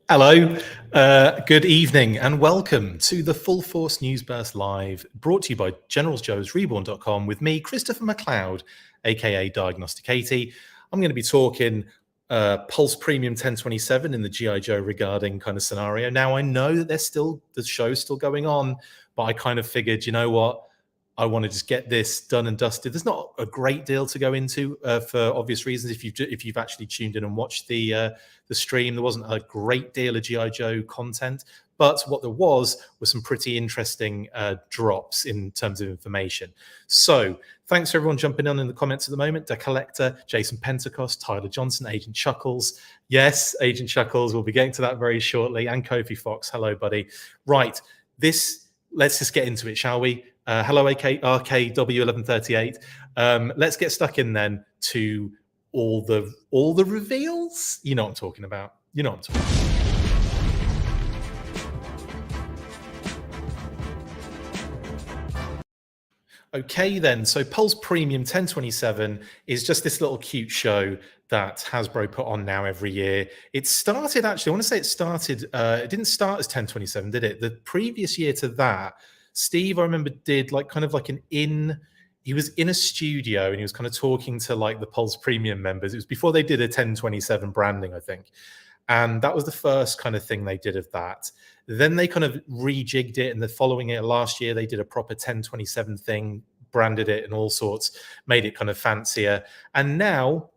Hello, good evening, and welcome to the Full Force News Burst Live, brought to you by GeneralsJoesReborn.com with me, Christopher McLeod, aka Diagnostic 80. I'm going to be talking Pulse Premium 1027 in the G.I. Joe regarding kind of scenario. Now, I know that the show's still going on, but I kind of figured, you know what? I want to just get this done and dusted. There's not a great deal to go into for obvious reasons. If you've actually tuned in and watched the stream, there wasn't a great deal of GI Joe content, but what there was some pretty interesting drops in terms of information. So thanks for everyone jumping on in the comments at the moment. The Collector, Jason Pentecost, Tyler Johnson, Agent Chuckles. Yes, Agent Chuckles. We'll be getting to that very shortly. And Kofi Fox. Hello, buddy. Right. Let's just get into it, shall we? Hello, RKW1138. Let's get stuck in then to all the reveals. You know what I'm talking about. You know what I'm talking about. Okay, then. So Pulse Premium 1027 is just this little cute show that Hasbro put on now every year. It started, actually, I want to say it didn't start as 1027, did it? The previous year to that, Steve, I remember, did he was in a studio and he was kind of talking to like the Pulse Premium members. It was before they did a 1027 branding, I think. And that was the first kind of thing they did of that. Then they kind of rejigged it, and the following year, last year, they did a proper 1027 thing, branded it and all sorts, made it kind of fancier. And now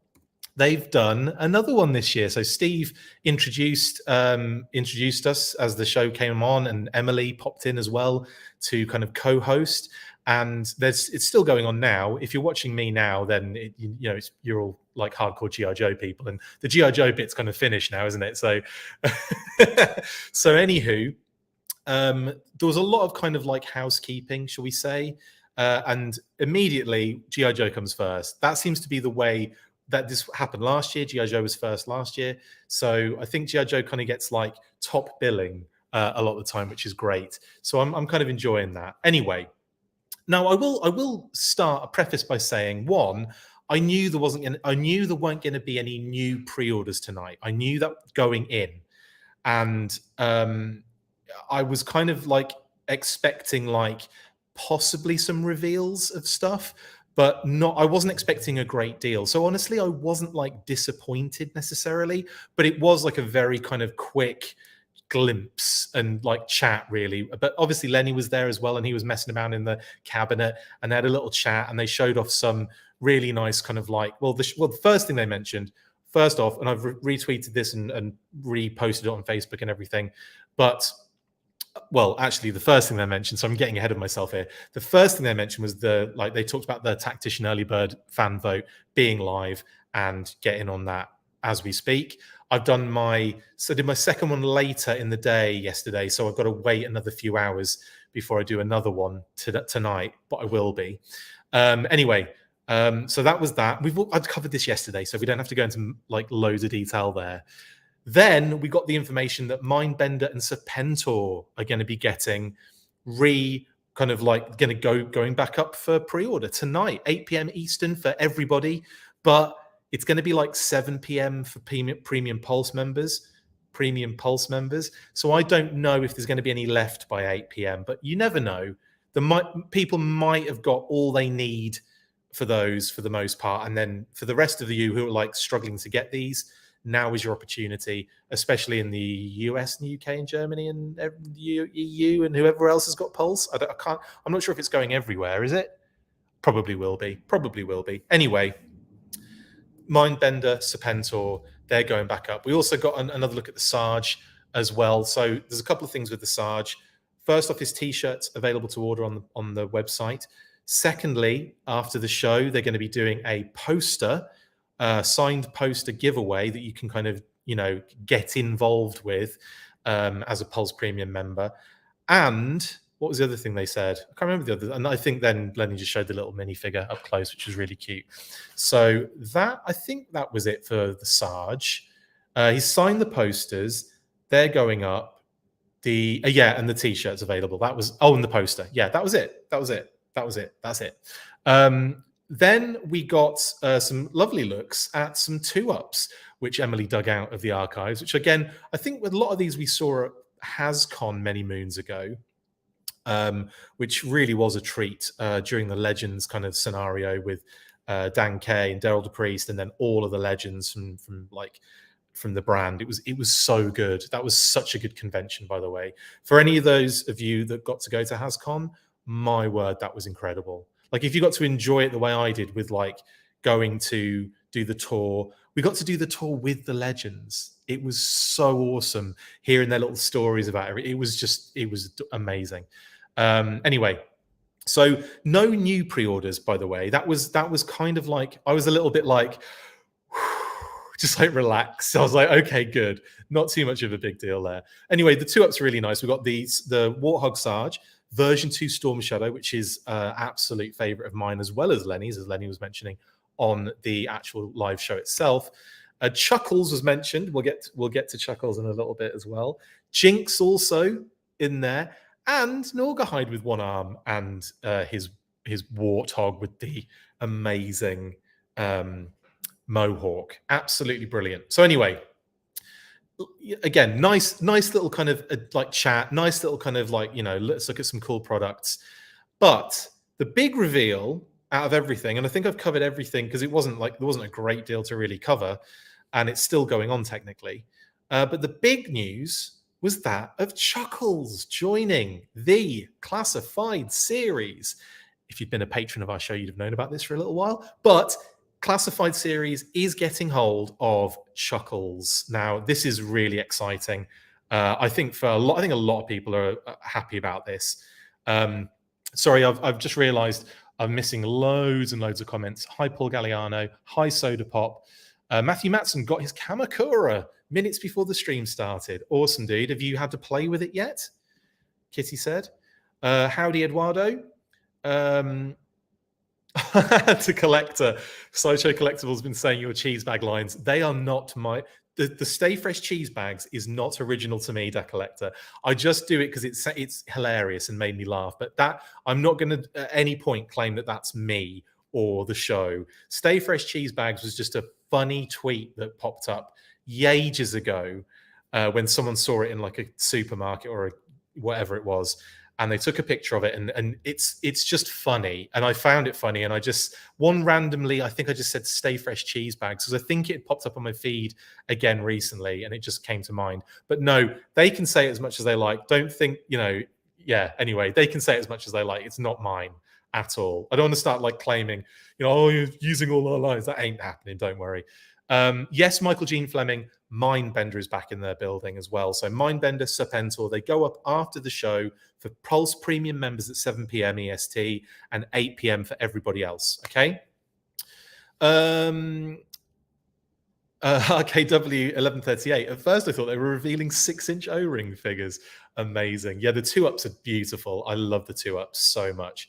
they've done another one this year. So Steve introduced us as the show came on, and Emily popped in as well to kind of co-host. And it's still going on now. If you're watching me now, then you're all like hardcore GI Joe people, and the GI Joe bit's kind of finished now, isn't it? So, so anywho, there was a lot of kind of like housekeeping, shall we say? And immediately GI Joe comes first. That seems to be the way that this happened last year. GI Joe was first last year, so I think GI Joe kind of gets like top billing a lot of the time, which is great. So I'm kind of enjoying that. Anyway. Now, I will start a preface by saying, one, I knew there weren't going to be any new pre-orders tonight. I knew that going in, and I was kind of like expecting like possibly some reveals of stuff, but I wasn't expecting a great deal. So honestly, I wasn't like disappointed necessarily, but it was like a very kind of quick glimpse and like chat really. But obviously Lenny was there as well, and he was messing around in the cabinet, and they had a little chat, and they showed off some really nice kind of like, the first thing they mentioned, first off, and I've retweeted this and reposted it on Facebook and everything, but actually the first thing they mentioned, so I'm getting ahead of myself here. The first thing they mentioned was they talked about the Tactician Early Bird fan vote being live and getting on that as we speak. I did my second one later in the day yesterday, so I've got to wait another few hours before I do another one tonight, but I will be. Anyway, so that was that. I'd covered this yesterday, so we don't have to go into like loads of detail there. Then we got the information that Mindbender and Serpentor are going to be getting going back up for pre-order tonight, 8 p.m. Eastern for everybody, but it's going to be like 7 p.m. for Premium Pulse members. So I don't know if there's going to be any left by 8 p.m., but you never know. People might have got all they need for those for the most part. And then for the rest of you who are like struggling to get these, now is your opportunity, especially in the US and UK and Germany and the EU and whoever else has got Pulse. I'm not sure if it's going everywhere, is it? Probably will be. Anyway, Mindbender, Serpentor, they're going back up. We also got another look at the Sarge as well. So there's a couple of things with the Sarge. First off, his T-shirts available to order on the website. Secondly, after the show, they're going to be doing a poster, signed poster giveaway that you can kind of, get involved with as a Pulse Premium member. And what was the other thing they said? I can't remember the other. And I think then Lenny just showed the little minifigure up close, which was really cute. So I think that was it for the Sarge. He signed the posters. They're going up. And the T-shirts available. That was, and the poster. Yeah, that was it. That's it. Then we got some lovely looks at some 2-ups, which Emily dug out of the archives, which again, I think with a lot of these we saw at HasCon many moons ago, which really was a treat during the Legends kind of scenario with Dan Kay and Daryl DePriest, and then all of the legends from the brand. It was so good. That was such a good convention, by the way. For any of those of you that got to go to HasCon, my word, that was incredible. Like if you got to enjoy it the way I did with like going to do the tour, we got to do the tour with the legends. It was so awesome hearing their little stories about it. It was amazing. Anyway, so no new pre-orders, by the way. That was kind of like, I was a little bit like, just like relax. So I was like, okay, good. Not too much of a big deal there. Anyway, the 2-ups are really nice. We've got the Warthog Sarge, version 2 Storm Shadow, which is absolute favorite of mine, as well as Lenny's, as Lenny was mentioning on the actual live show itself. Chuckles was mentioned. We'll get to Chuckles in a little bit as well. Jinx also in there, and Norgahide with one arm, and his Warthog with the amazing Mohawk. Absolutely brilliant. So anyway, again, nice little kind of like chat, nice little kind of like, let's look at some cool products. But the big reveal out of everything, and I think I've covered everything because there wasn't a great deal to really cover, and it's still going on technically. But the big news was that of Chuckles joining the Classified series. If you'd been a patron of our show, you'd have known about this for a little while, but Classified series is getting hold of Chuckles. Now, this is really exciting. I think a lot of people are happy about this. Sorry, I've just realized I'm missing loads and loads of comments. Hi, Paul Galliano. Hi, Soda Pop. Matthew Matson got his Kamakura minutes before the stream started. Awesome, dude. Have you had to play with it yet? Kitty said. Howdy, Eduardo. To Collector, Sideshow Collectibles has been saying your cheese bag lines. They are not the Stay Fresh cheese bags is not original to me, Da Collector. I just do it because it's hilarious and made me laugh. But that I'm not going to at any point claim that that's me or the show. Stay Fresh cheese bags was just a funny tweet that popped up ages ago when someone saw it in like a supermarket or whatever it was. And they took a picture of it, and it's just funny. And I found it funny, and I just randomly, I think I just said "Stay Fresh cheese bags" because I think it popped up on my feed again recently, and it just came to mind. But no, they can say it as much as they like. Don't think, yeah. Anyway, they can say it as much as they like. It's not mine at all. I don't want to start like claiming, oh, you're using all our lines. That ain't happening. Don't worry. Yes, Michael Jean Fleming, Mindbender is back in their building as well. So Mindbender, Serpentor, they go up after the show for Pulse Premium members at 7 p.m. EST and 8 p.m. for everybody else. Okay. RKW 1138. At first, I thought they were revealing 6-inch O-ring figures. Amazing. Yeah, the 2-ups are beautiful. I love the 2-ups so much.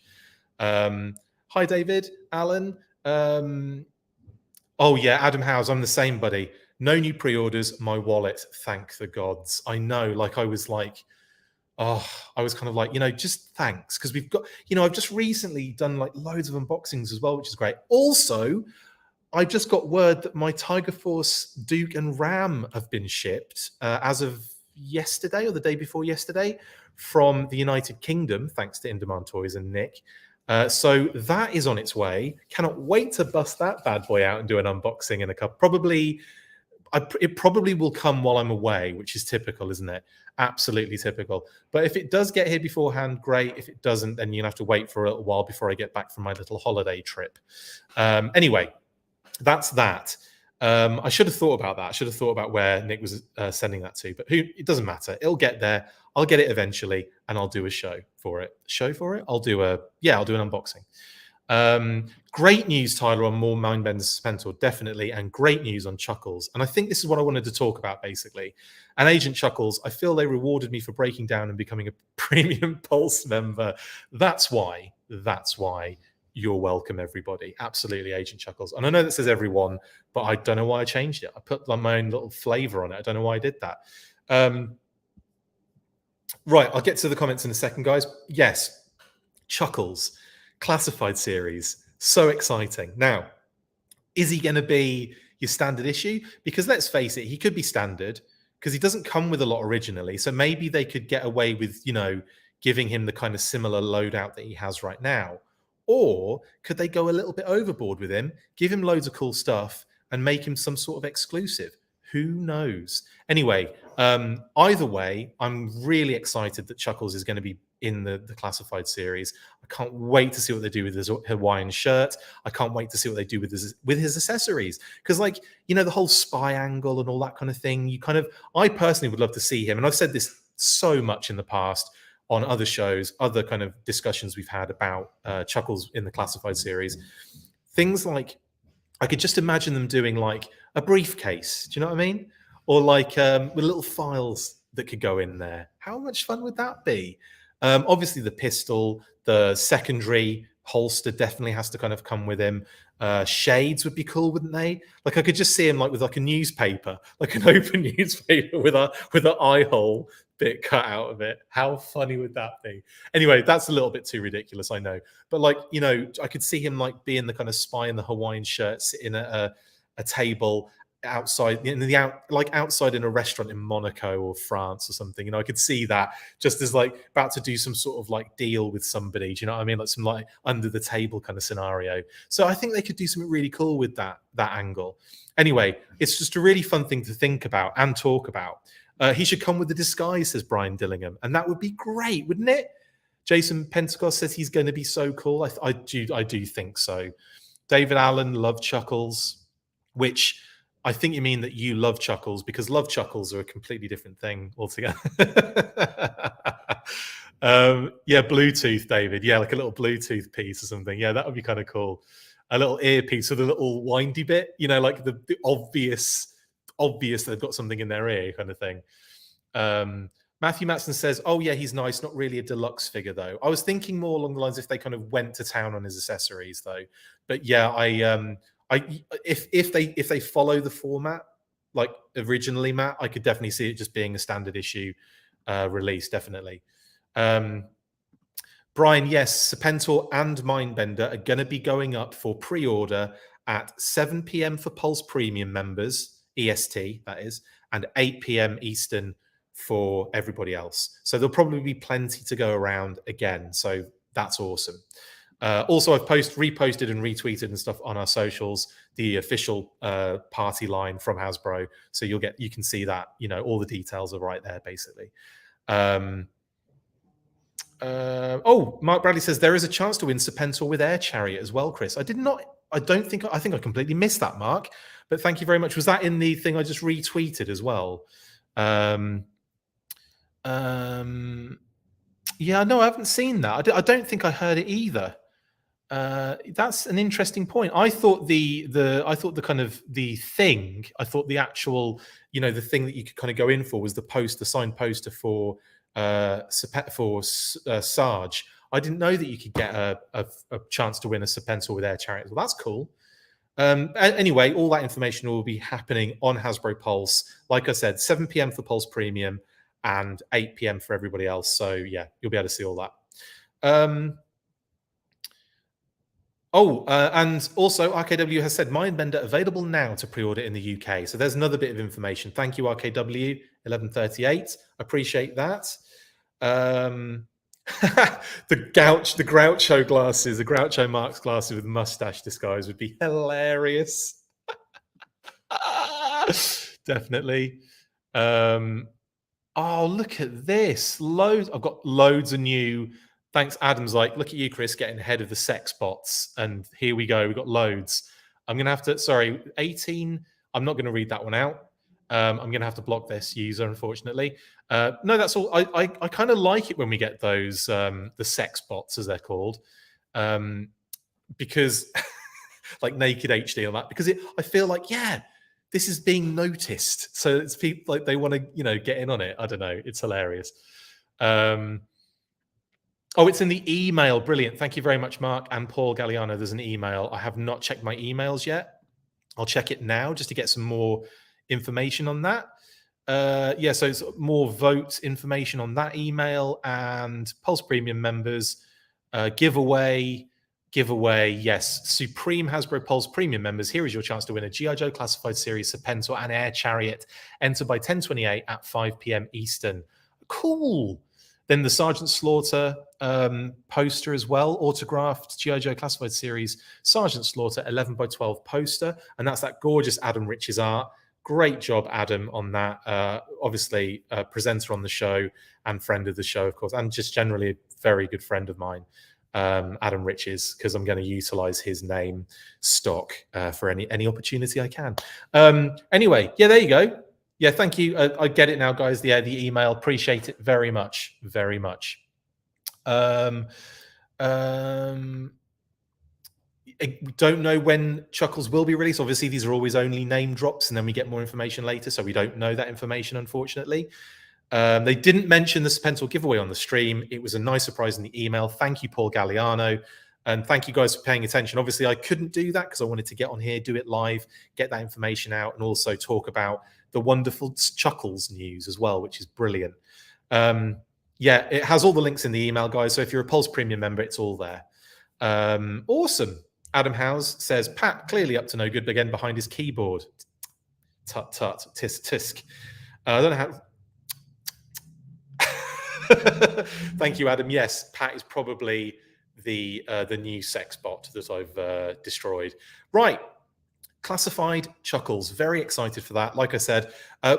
Hi, David, Alan. Oh, yeah, Adam Howes, I'm the same, buddy. No new pre-orders, my wallet, thank the gods. I know, I was kind of like, just thanks. Because we've got, I've just recently done loads of unboxings as well, which is great. Also, I just got word that my Tiger Force Duke and Ram have been shipped as of yesterday or the day before yesterday from the United Kingdom, thanks to In Demand Toys and Nick. So that is on its way. Cannot wait to bust that bad boy out and do an unboxing in a couple. It probably will come while I'm away, which is typical, isn't it? Absolutely typical. But if it does get here beforehand, great. If it doesn't, then you'll have to wait for a little while before I get back from my little holiday trip. Anyway, that's that. I should have thought about that. I should have thought about where Nick was sending that to, but it doesn't matter. It'll get there. I'll get it eventually, and I'll do a show for it. I'll do an unboxing. Great news, Tyler, on more Mindbender Serpentor, definitely, and great news on Chuckles. And I think this is what I wanted to talk about, basically. And Agent Chuckles, I feel they rewarded me for breaking down and becoming a premium Pulse member. That's why you're welcome, everybody. Absolutely, Agent Chuckles. And I know that says everyone, but I don't know why I changed it. I put my own little flavor on it. I don't know why I did that. Right, I'll get to the comments in a second, guys. Yes, Chuckles, Classified series, So exciting. Now, is he going to be your standard issue? Because let's face it, he could be standard because he doesn't come with a lot originally. So maybe they could get away with, giving him the kind of similar loadout that he has right now. Or could they go a little bit overboard with him, give him loads of cool stuff, and make him some sort of exclusive? Who knows? Anyway, either way, I'm really excited that Chuckles is going to be in the classified series. I can't wait to see what they do with his Hawaiian shirt. I can't wait to see what they do with his accessories. Because, the whole spy angle and all that kind of thing, I personally would love to see him. And I've said this so much in the past on other shows, other kind of discussions we've had about Chuckles in the classified series. Things like, I could just imagine them doing like a briefcase. Do you know what I mean? Or with little files that could go in there. How much fun would that be? Obviously, the pistol, the secondary holster definitely has to kind of come with him. Shades would be cool, wouldn't they? Like I could just see him with a newspaper, like an open newspaper with an eye hole bit cut out of it. How funny would that be? Anyway, that's a little bit too ridiculous, I know. But I could see him being the kind of spy in the Hawaiian shirt, sitting at a table outside outside in a restaurant in Monaco or France or something. I could see that just as about to do some sort of deal with somebody. Do you know what I mean? Some under the table kind of scenario. So I think they could do something really cool with that angle. Anyway, it's just a really fun thing to think about and talk about. He should come with the disguise, says Brian Dillingham, and that would be great, wouldn't it? Jason Pentecost says he's going to be so cool. I do think so. David Allen, love Chuckles, which I think you mean that you love Chuckles, because love Chuckles are a completely different thing altogether. Yeah, Bluetooth, David. Yeah, like a little Bluetooth piece or something. Yeah, that would be kind of cool. A little earpiece with a little windy bit, like the obvious they've got something in their ear kind of thing. Matthew Matson says, oh yeah, he's nice, not really a deluxe figure though. I was thinking more along the lines if they kind of went to town on his accessories though. But yeah, if they follow the format like originally, Matt, I could definitely see it just being a standard issue release, definitely. Brian, yes, Serpentor and Mindbender are going to be going up for pre-order at 7 p.m. for Pulse Premium members, EST, that is, and 8 p.m. Eastern for everybody else. So there'll probably be plenty to go around again. So that's awesome. Also, I've reposted and retweeted and stuff on our socials, the official party line from Hasbro. So you can see that, all the details are right there, basically. Mark Bradley says there is a chance to win Serpentor with Air Chariot as well, Chris. I think I completely missed that, Mark, but thank you very much. Was that in the thing I just retweeted as well? Yeah, no, I haven't seen that. I don't think I heard it either. That's an interesting point. I thought the actual, the thing that you could kind of go in for was the signed poster for Sarge. I didn't know that you could get a chance to win a Serpentor with Air Chariot. Well, that's cool. Anyway, all that information will be happening on Hasbro Pulse. Like I said, 7 p.m. for Pulse Premium and 8 p.m. for everybody else. So yeah, you'll be able to see all that. And also RKW has said Mindbender available now to pre-order in the UK. So there's another bit of information. Thank you, RKW 1138. Appreciate that. The Groucho glasses, the Groucho Marx glasses with mustache disguise would be hilarious. Definitely. Oh, look at this. I've got loads of new. Thanks, Adam's look at you, Chris, getting ahead of the sex bots. And here we go. We've got loads. I'm going to have to, 18. I'm not going to read that one out. I'm going to have to block this user, unfortunately. No, that's all. I kind of like it when we get those, the sex bots, as they're called, because like Naked HD and that, because I feel this is being noticed. So it's people they want to, get in on it. I don't know. It's hilarious. It's in the email. Brilliant. Thank you very much, Mark and Paul Galliano. There's an email. I have not checked my emails yet. I'll check it now just to get some more information on that. So it's more vote information on that email and Pulse Premium members, giveaway, giveaway. Yes, Supreme Hasbro Pulse Premium members, here is your chance to win a G.I. Joe Classified Series Serpentor and Air Chariot. Enter by 10:28 at 5 p.m. Eastern. Cool. Then the Sergeant Slaughter poster as well, autographed G.I. Joe Classified Series Sergeant Slaughter 11 by 12 poster. And that's that gorgeous Adam Rich's art. Great job, Adam, on that. Obviously, presenter on the show and friend of the show, of course, and just generally a very good friend of mine, Adam Riches, because I'm going to utilize his name stock for any opportunity I can. Anyway, yeah, there you go. Yeah, thank you. I get it now, guys. The email. Appreciate it very much. Very much. We don't know when Chuckles will be released. Obviously, these are always only name drops, and then we get more information later, so we don't know that information, unfortunately. They didn't mention the Serpentor giveaway on the stream. It was a nice surprise in the email. Thank you, Paul Galliano. And thank you guys for paying attention. Obviously, I couldn't do that because I wanted to get on here, do it live, get that information out, and also talk about the wonderful Chuckles news as well, which is brilliant. Yeah, it has all the links in the email, guys. So if you're a Pulse Premium member, it's all there. Awesome. Adam Howes says, Pat, clearly up to no good again behind his keyboard. Tut, tut, tisk, tisk. I don't know how... Thank you, Adam. Yes, Pat is probably the new sex bot that I've destroyed. Right. Classified Chuckles. Very excited for that. Like I said,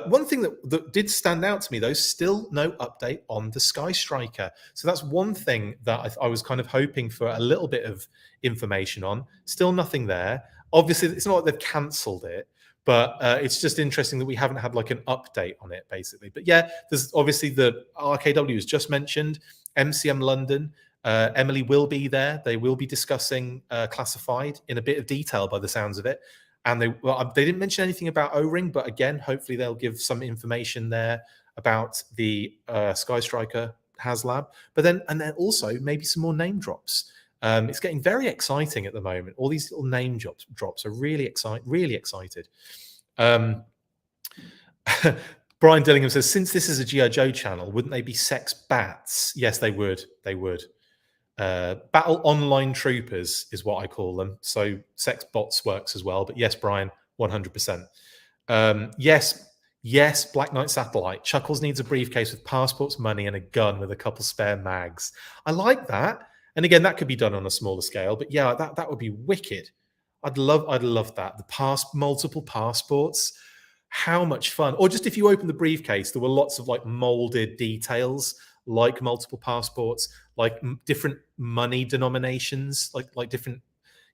one thing that did stand out to me, though, still no update on the Sky Striker. So that's one thing that I was kind of hoping for a little bit of information on. Still nothing there. Obviously, it's not like they've cancelled it, but it's just interesting that we haven't had like an update on it, basically. But yeah, there's obviously the RKW was just mentioned, MCM London. Emily will be there. They will be discussing Classified in a bit of detail by the sounds of it. And they didn't mention anything about O-Ring, but again, hopefully they'll give some information there about the Sky Striker HasLab. But then also maybe some more name drops. It's getting very exciting at the moment. All these little name drops are really excited. Brian Dillingham says, since this is a G.I. Joe channel, wouldn't they be sex bats? Yes, they would. They would. Battle Online Troopers is what I call them. So sex bots works as well. But yes, Brian, 100%. Yes, Black Knight Satellite. Chuckles needs a briefcase with passports, money, and a gun with a couple spare mags. I like that. And again, that could be done on a smaller scale. But yeah, that would be wicked. I'd love that. Multiple passports. How much fun. Or just if you open the briefcase, there were lots of like molded details, like multiple passports, like different money denominations, like different,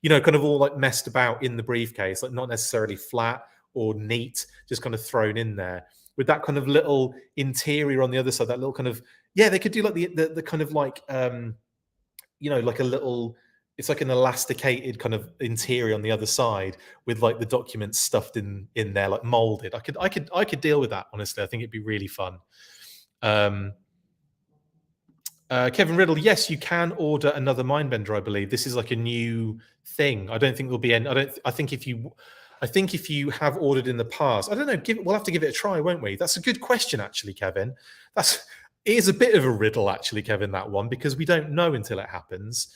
kind of all like messed about in the briefcase, like not necessarily flat or neat, just kind of thrown in there with that kind of little interior on the other side, that little kind of, yeah, they could do like the kind of like, like a little, it's like an elasticated kind of interior on the other side with like the documents stuffed in there, like molded. I could deal with that, honestly. I think it'd be really fun. Kevin Riddle, yes, you can order another Mindbender, I believe. This is like a new thing. I don't think there'll be any. I think if you have ordered in the past, I don't know. We'll have to give it a try, won't we? That's a good question, actually, Kevin. It is a bit of a riddle, actually, Kevin, that one, because we don't know until it happens.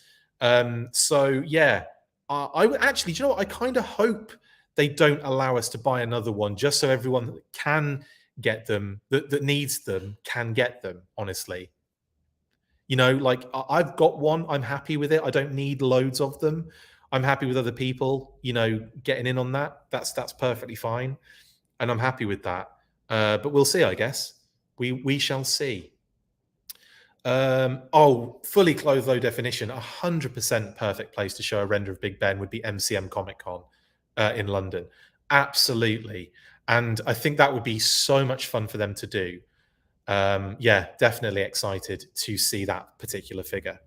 So yeah, I would actually, do you know what? I kind of hope they don't allow us to buy another one, just so everyone that can get them, that needs them, can get them. Honestly, like I've got one. I'm happy with it. I don't need loads of them. I'm happy with other people, getting in on that. That's perfectly fine, and I'm happy with that. But we'll see. I guess we shall see. Fully clothed low definition, 100% perfect place to show a render of Big Ben would be MCM Comic Con in London. Absolutely. And I think that would be so much fun for them to do. Yeah, definitely excited to see that particular figure.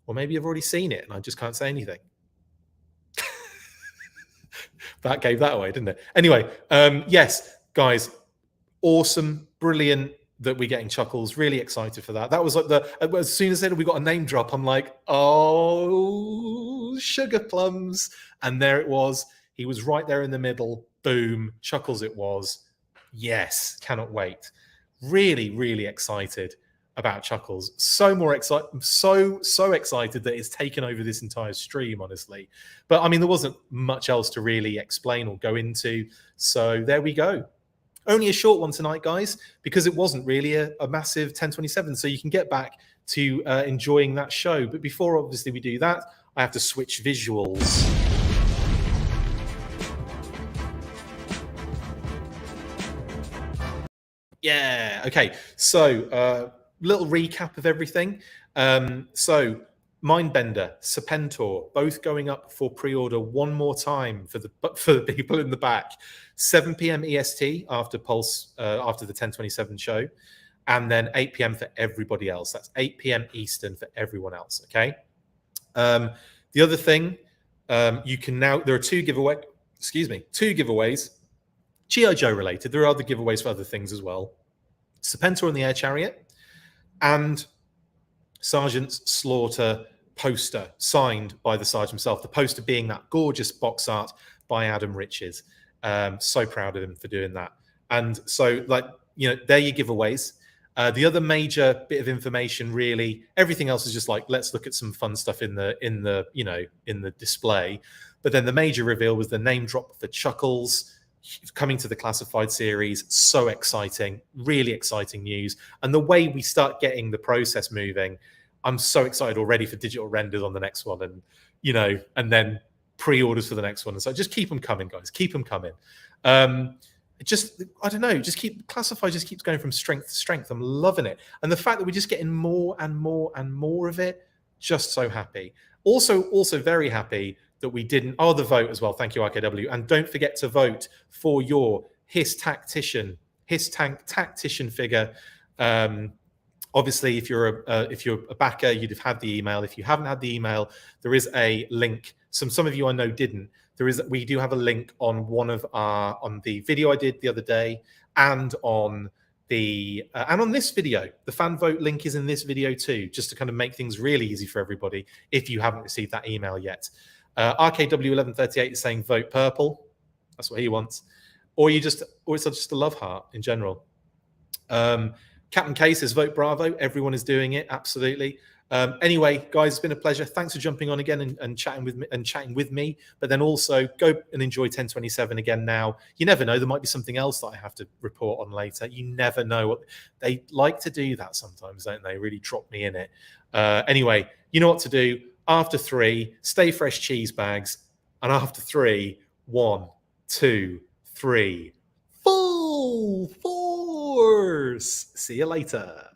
Or maybe you've already seen it and I just can't say anything. That gave that away, didn't it? Anyway, yes, guys, awesome, brilliant that we're getting Chuckles. Really excited for that. That was like as soon as we got a name drop, I'm like, oh, sugar plums. And there it was. He was right there in the middle. Boom, Chuckles it was. Yes, cannot wait. Really, really excited. about Chuckles. So excited that it's taken over this entire stream, honestly. But I mean, there wasn't much else to really explain or go into. So there we go. Only a short one tonight, guys, because it wasn't really a massive 1027. So you can get back to enjoying that show. But before, obviously, we do that, I have to switch visuals. Yeah. Okay. So little recap of everything. So Mindbender, Serpentor, both going up for pre-order one more time for the people in the back. 7 p.m. EST after Pulse, after the 1027 show, and then 8 p.m. for everybody else. That's 8 p.m. Eastern for everyone else. Okay. The other thing, you can now, there are two giveaways. G.I. Joe related. There are other giveaways for other things as well. Serpentor and the Air Chariot, and Sergeant's Slaughter poster signed by the Sergeant himself. The poster being that gorgeous box art by Adam Riches. So proud of him for doing that. And so, like, you know, they're your giveaways. The other major bit of information, really, everything else is just like, let's look at some fun stuff in the display. But then the major reveal was the name drop for Chuckles coming to the classified series. So exciting, really exciting news. And the way we start getting the process moving, I'm so excited already for digital renders on the next one, and and then pre-orders for the next one. And so just keep them coming, guys. Keep them coming. I don't know, just keep classified, just keeps going from strength to strength. I'm loving it. And the fact that we're just getting more and more and more of it, just so happy. Also very happy that we didn't, the vote as well. Thank you, RKW. And don't forget to vote for your Hiss Tactician figure. Obviously, if you're a backer, you'd have had the email. If you haven't had the email, there is a link. Some of you I know didn't. We do have a link on on the video I did the other day, and on this video. The fan vote link is in this video too, just to kind of make things really easy for everybody if you haven't received that email yet. RKW1138 is saying vote purple. That's what he wants. Or it's just a love heart in general. Captain K says vote Bravo. Everyone is doing it. Absolutely. Anyway, guys, it's been a pleasure. Thanks for jumping on again and chatting with me. But then also go and enjoy 1027 again now. You never know. There might be something else that I have to report on later. You never know. They like to do that sometimes, don't they? Really drop me in it. Anyway, you know what to do. After 3, stay fresh cheese bags. And after 3, 1, 2, 3, full force. See you later.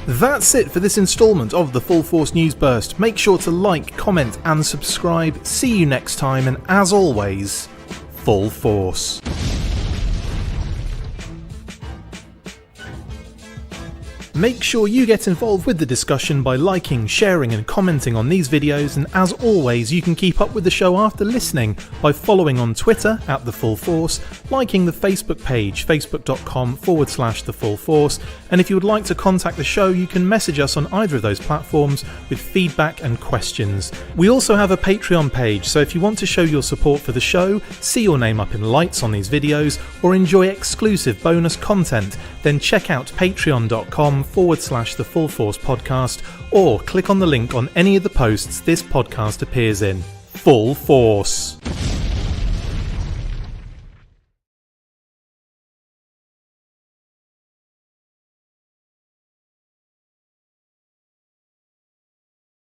That's it for this instalment of the Full Force News Burst. Make sure to like, comment and subscribe. See you next time, and as always, full force. Make sure you get involved with the discussion by liking, sharing and commenting on these videos, and as always you can keep up with the show after listening by following on Twitter @TheFullForce, liking the Facebook page facebook.com/TheFullForce, and if you would like to contact the show you can message us on either of those platforms with feedback and questions. We also have a Patreon page, so if you want to show your support for the show, see your name up in lights on these videos, or enjoy exclusive bonus content, then check out patreon.com/TheFullForce podcast, or click on the link on any of the posts this podcast appears in. Full Force.